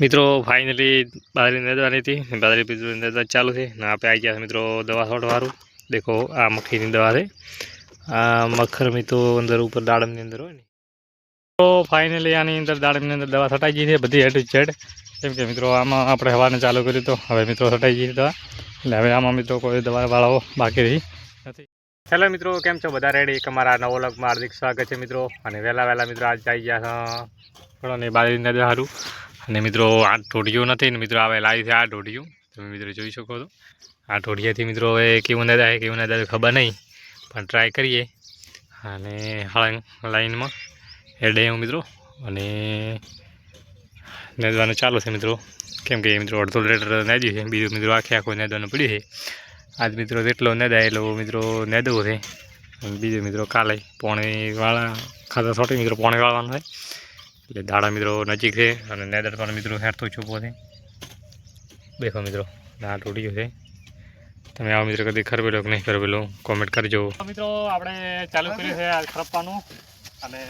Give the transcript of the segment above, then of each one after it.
મિત્રો ફાઇનલી બાજરી નેદવાની હતી, બાજરી પીધું નેદવા ચાલુ છે ને આપણે આવી ગયા મિત્રો દવા છોડવાળું. દેખો આ મક્ખીની દવા છે, આ મચ્છરની તો અંદર ઉપર દાડમની અંદર હોય ને. તો ફાઇનલી આની અંદર દાડમની અંદર દવા છટાઈ ગઈ છે બધી હેડ ટુ ઝેડ. કેમ કે મિત્રો આમાં આપણે હવાને ચાલુ કર્યું તો હવે મિત્રો છટાઈ ગઈ દવા, એટલે હવે આમાં મિત્રો કોઈ દવાવાળાઓ બાકી રહી નથી. હેલો મિત્રો, કેમ છો બધા? રેડી? અમારા નવો વ્લોગમાં હાર્દિક સ્વાગત છે મિત્રો. અને વહેલા મિત્રો આજ આવી ગયા ઘણો બાજરી નેદવા સારું. અને મિત્રો આ ઢોઢિયું નથી ને મિત્રો આવે લાવી છે આ ઢોઢિયું, તમે મિત્રો જોઈ શકો છો. આ ઢોઢિયાથી મિત્રો હવે કેવું નેદાય કેવું નેદાય ખબર નહીં, પણ ટ્રાય કરીએ. અને લાઈનમાં હેડે હું મિત્રો અને નેદવાનું ચાલુ છે મિત્રો. કેમ કે મિત્રો અડધો લીટર નેદ્યું છે, બીજું મિત્રો આખું નેદવાનું પડ્યું છે. આજ મિત્રો જેટલો નેદાય એટલો મિત્રો નેદવો છે. બીજું મિત્રો કાલે પોણી વાળા ખાતા છોટી મિત્રો પોણી વાળવાનું છે, એટલે દાડા મિત્રો નજીક છે. અને નેદર પણ મિત્રો હેરતો છૂપો છે. દેખો મિત્રો આ તૂટ્યું છે. તમે આવો મિત્રો કદી ખરવેલો કે નહીં ખરવેલો કોમેન્ટ કરજો. મિત્રો આપણે ચાલુ કર્યું છે આ ખરપવાનું, અને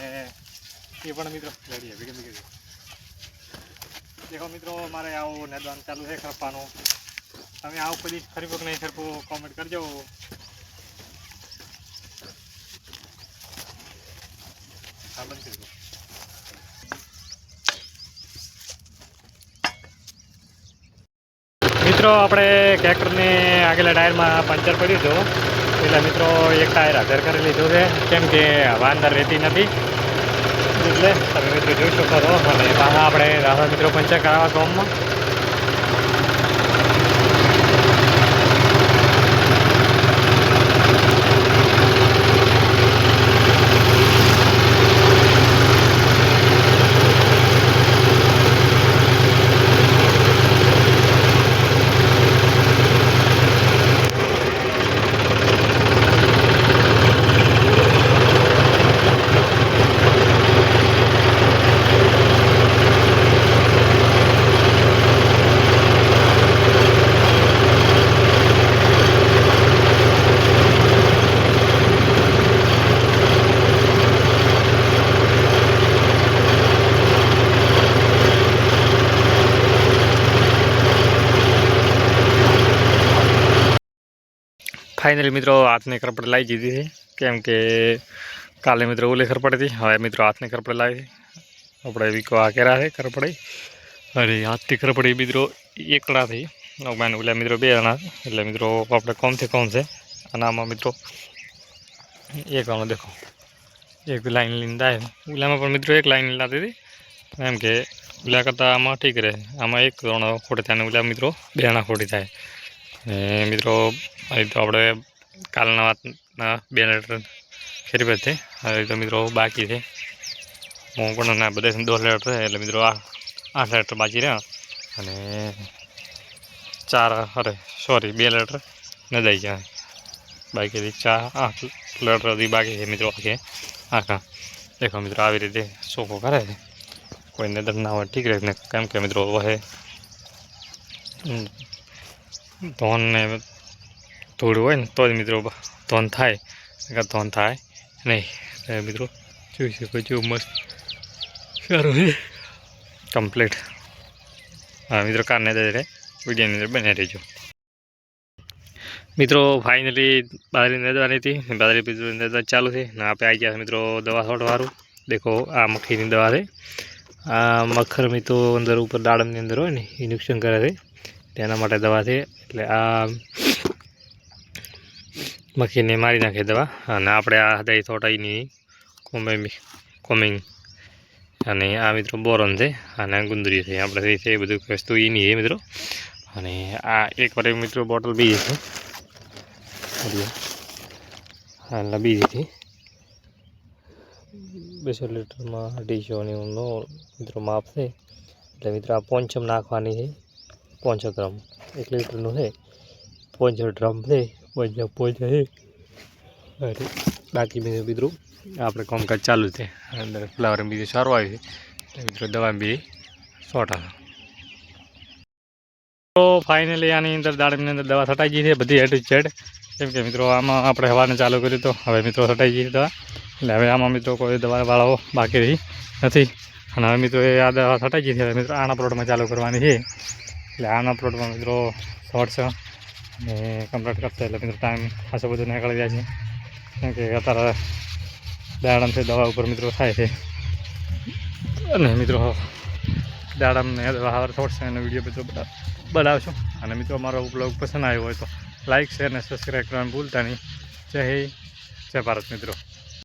એ પણ મિત્રો દેખો મિત્રો મારે આવું નેદવાનું ચાલુ છે ખરપવાનું. તમે આવું કદી ખરીવો કે નહીં ખરવો કોમેન્ટ કરજો. મિત્રો આપણે ટ્રેક્ટરને આગલા ટાયરમાં પંચર પડ્યું હતું, એટલે મિત્રો એક ટાયર હાજર કરી લીધું છે. કેમ કે હવા અંદર રહેતી નથી, એટલે તમે મિત્રો જોઈ શકો છો. અને પાછા આપણે રાધા મિત્રો પંચર કરાવવા ગામમાં. ફાઇનલી મિત્રો હાથની ખરપડ લાવી દીધી છે. કેમ કે કાલે મિત્રો ઓલી ખરપડ હતી, હવે મિત્રો હાથની ખરપડ લાવી આપણે વીકો આ કેરા છે ખરપડી. અરે હાથની ખરપડી મિત્રો એકલા થઈ ઓલા મિત્રો બે જણા, એટલે મિત્રો આપણે કોમથી કોમ છે. અને આમાં મિત્રો એક આનો દેખો એક લાઈન લઈને થાય, ઓલામાં પણ મિત્રો એક લાઈન લાતી હતી. એમ કે ઓલા કરતાં આમાં ઠીક રહે, આમાં એક જણો ખોટી થાય અને ઓલા મિત્રો બે જણા ખોટી થાય. મિત્રો અહીં તો આપણે કાલના વાતના 2 લીટર ખેરી હતી, હવે તો મિત્રો બાકી છે. હું પણ ના બધા 2 લીટર છે, એટલે મિત્રો આ 8 લીટર બાકી રહ્યા. અને 2 લીટર નદાઈ જાય બાકી, 8 લીટર સુધી બાકી છે મિત્રો. આખા દેખો મિત્રો આવી રીતે સોખો કરે છે, કોઈ નદર ના હોય ઠીક રહે ને. કેમ કે મિત્રો હવે ધોન ને થોડું હોય ને તો જ મિત્રો ધોન થાય, ધોન થાય નહીં. મિત્રો જોઈ શકો છો મસ્ત સારું છે કમ્પ્લીટ. હા મિત્રો કાર ને વિડીયોની અંદર બને રહીજો. મિત્રો ફાઇનલી બાજરી નેદવાની હતી, બાજરી પીધું નેદવા ચાલુ છે ને આપણે આવી ગયા મિત્રો દવા છોડવાળું. દેખો આ મક્ખીની દવા છે, આ મચ્છરની તો અંદર ઉપર દાડમની અંદર હોય ને એ નુકસાન કરે છે, તેના માટે દવા છે. એટલે આ મક્ખીને મારી નાખે દવા. અને આપણે આ હતી થોટાઈની કોમિંગ, અને આ મિત્રો બોરોન છે, અને ગુંદરી છે આપણે છે બધું વસ્તુ એની છે મિત્રો. અને આ એક વાર મિત્રો બોટલ બીજી છે, હા બીજી હતી 200 લીટરમાં 250 મિત્રો માપ છે. એટલે મિત્રો આ પોંચમ નાખવાની છે, 500 ગ્રામ 1 લીટરનું છે, 500 ગ્રામ છે, 500 છે. અરે બાકી બીજું મિત્રો આપણે કામકાજ ચાલુ છે. અંદર ફ્લાવર બીજું સારું આવ્યું છે મિત્રો, દવા બી સોટા. તો ફાઇનલી આની અંદર દાડમની અંદર દવા છટાઈ ગઈ છે બધી હેડ ટુ ઝેડ. કેમ કે મિત્રો આમાં આપણે હવાને ચાલુ કર્યું તો હવે મિત્રો છટાઈ ગઈ દવા, એટલે હવે આમાં મિત્રો કોઈ દવાવાળાઓ બાકી રહી નથી. અને હવે મિત્રો એ આ દવા છટાઈ ગઈ છે. હવે મિત્રો આના પ્લોટમાં ચાલુ કરવાની છે. એટલે આના પ્લોટમાં મિત્રો શોર્ટ છે અને કમ્પ્લીટ કરશે એટલે મિત્રો ટાઈમ ખાસો બધો નીકળી જાય છે. કેમ કે અત્યારે દાડમથી દવા ઉપર મિત્રો થાય છે. અને મિત્રો દાડમને દવા શોર્ટ છે અને વિડીયો બધો બનાવશું. અને મિત્રો અમારો બ્લોગ પસંદ આવ્યો હોય તો લાઇક શેર અને સબસ્ક્રાઈબ કરવાનું ભૂલતા નહીં. જય હિન્દ, જય ભારત મિત્રો.